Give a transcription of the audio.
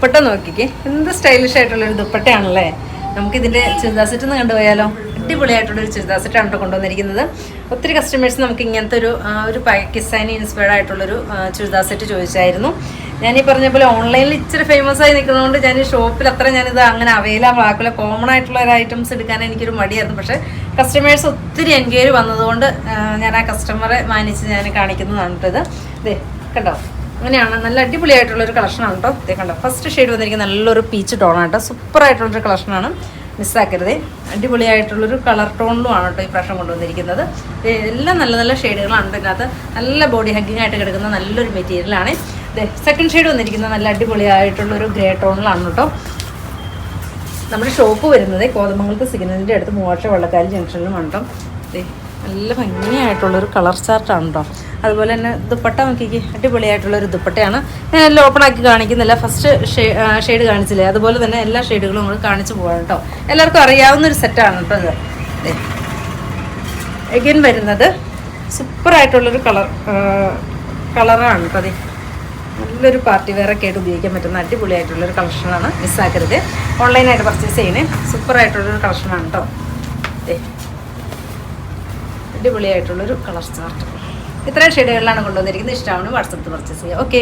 ദുപ്പട്ട നോക്കിക്കേ, എന്ത് സ്റ്റൈലിഷ് ആയിട്ടുള്ളൊരു ദുപ്പട്ടയാണല്ലേ. നമുക്കിതിൻ്റെ ചുരിദാർ സെറ്റ് ഒന്ന് കണ്ടുപോയാലോ? അടിപൊളിയായിട്ടുള്ളൊരു ചുരിദാർ സെറ്റാണ് കേട്ടോ കൊണ്ടുവന്നിരിക്കുന്നത്. ഒത്തിരി കസ്റ്റമേഴ്സ് നമുക്ക് ഇങ്ങനത്തെ ഒരു പാകിസ്ഥാനി ഇൻസ്പയർഡ് ആയിട്ടുള്ളൊരു ചുരിദാർ സെറ്റ് ചോദിച്ചായിരുന്നു. ഞാൻ ഈ പറഞ്ഞ പോലെ ഓൺലൈനിൽ ഇച്ചിരി ഫേമസ് ആയി നിൽക്കുന്നതുകൊണ്ട് ഞാൻ ഈ ഷോപ്പിൽ അത്ര ഞാനിത് അങ്ങനെ അവൈലബിൾ ആക്കില്ല. കോമൺ ആയിട്ടുള്ള ഒരു ഐറ്റംസ് എടുക്കാൻ എനിക്കൊരു മടിയായിരുന്നു. പക്ഷേ കസ്റ്റമേഴ്സ് ഒത്തിരി എൻക്വയറി വന്നതുകൊണ്ട് ഞാൻ ആ കസ്റ്റമറെ മാനിച്ച് ഞാൻ കാണിക്കുന്നതാണ് കേട്ടോ. ഇതേ കണ്ടോ, അങ്ങനെയാണ്. നല്ല അടിപൊളിയായിട്ടുള്ളൊരു കളക്ഷനാണ് കേട്ടോ. ഇതേ കണ്ടോ, ഫസ്റ്റ് ഷെയ്ഡ് വന്നിരിക്കുന്ന നല്ലൊരു പീച്ച് ടോണാണ് കേട്ടോ. സൂപ്പറായിട്ടുള്ളൊരു കളക്ഷനാണ്, മിസ്സാക്കരുതേ. അടിപൊളിയായിട്ടുള്ളൊരു കളർ ടോണിലുമാണ് കേട്ടോ ഈ പ്രാവശ്യം കൊണ്ടുവന്നിരിക്കുന്നത്. എല്ലാം നല്ല നല്ല ഷെയ്ഡുകളാണ് ഇതിനകത്ത്. നല്ല ബോഡി ഹഗ്ഗിങ് ആയിട്ട് കിടക്കുന്ന നല്ലൊരു മെറ്റീരിയലാണ്. സെക്കൻഡ് ഷെയ്ഡ് വന്നിരിക്കുന്നത് നല്ല അടിപൊളിയായിട്ടുള്ളൊരു ഗ്രേ ടോണിലാണ് കേട്ടോ. നമ്മുടെ ഷോപ്പ് വരുന്നത് കോതമംഗലത്ത് സിഗ്നലിൻ്റെ അടുത്ത് മൂവാഴ്ച വള്ളക്കാരി ജംഗ്ഷനിലുമാണ് കേട്ടോ. നല്ല ഭംഗിയായിട്ടുള്ളൊരു കളർ ചാർട്ടാണ് കേട്ടോ. അതുപോലെ തന്നെ ദുപ്പട്ട നോക്കിക്ക്, അടിപൊളിയായിട്ടുള്ളൊരു ദുപ്പട്ടയാണ്. ഞാൻ എല്ലാം ഓപ്പൺ ആക്കി കാണിക്കുന്നില്ല, ഫസ്റ്റ് ഷെയ്ഡ് കാണിച്ചില്ലേ, അതുപോലെ തന്നെ എല്ലാ ഷെയ്ഡുകളും നമ്മൾ കാണിച്ചു പോകാം കേട്ടോ. എല്ലാവർക്കും അറിയാവുന്നൊരു സെറ്റാണ് കേട്ടോ ഇത്. എഗൈൻ വരുന്നത് സൂപ്പറായിട്ടുള്ളൊരു കളറാണ് കേട്ടോ. അതെ, നല്ലൊരു പാർട്ടി വെയറൊക്കെ ആയിട്ട് ഉപയോഗിക്കാൻ പറ്റുന്ന അടിപൊളിയായിട്ടുള്ളൊരു കളക്ഷനാണ്, മിസ്സാക്കരുത്. ഓൺലൈനായിട്ട് പർച്ചേസ് ചെയ്യണേ, സൂപ്പറായിട്ടുള്ളൊരു കളക്ഷനാണ് കേട്ടോ. അടിപൊളിയായിട്ടുള്ളൊരു കളർ ചാർട്ട്. ഇത്രയും ഷെയ്ഡുകളിലാണ് കൊണ്ടുവന്നിരിക്കുന്നത്. ഇഷ്ടമാണ് വാട്സപ്പിൽ പർച്ചേസ് ചെയ്യുക. ഓക്കെ.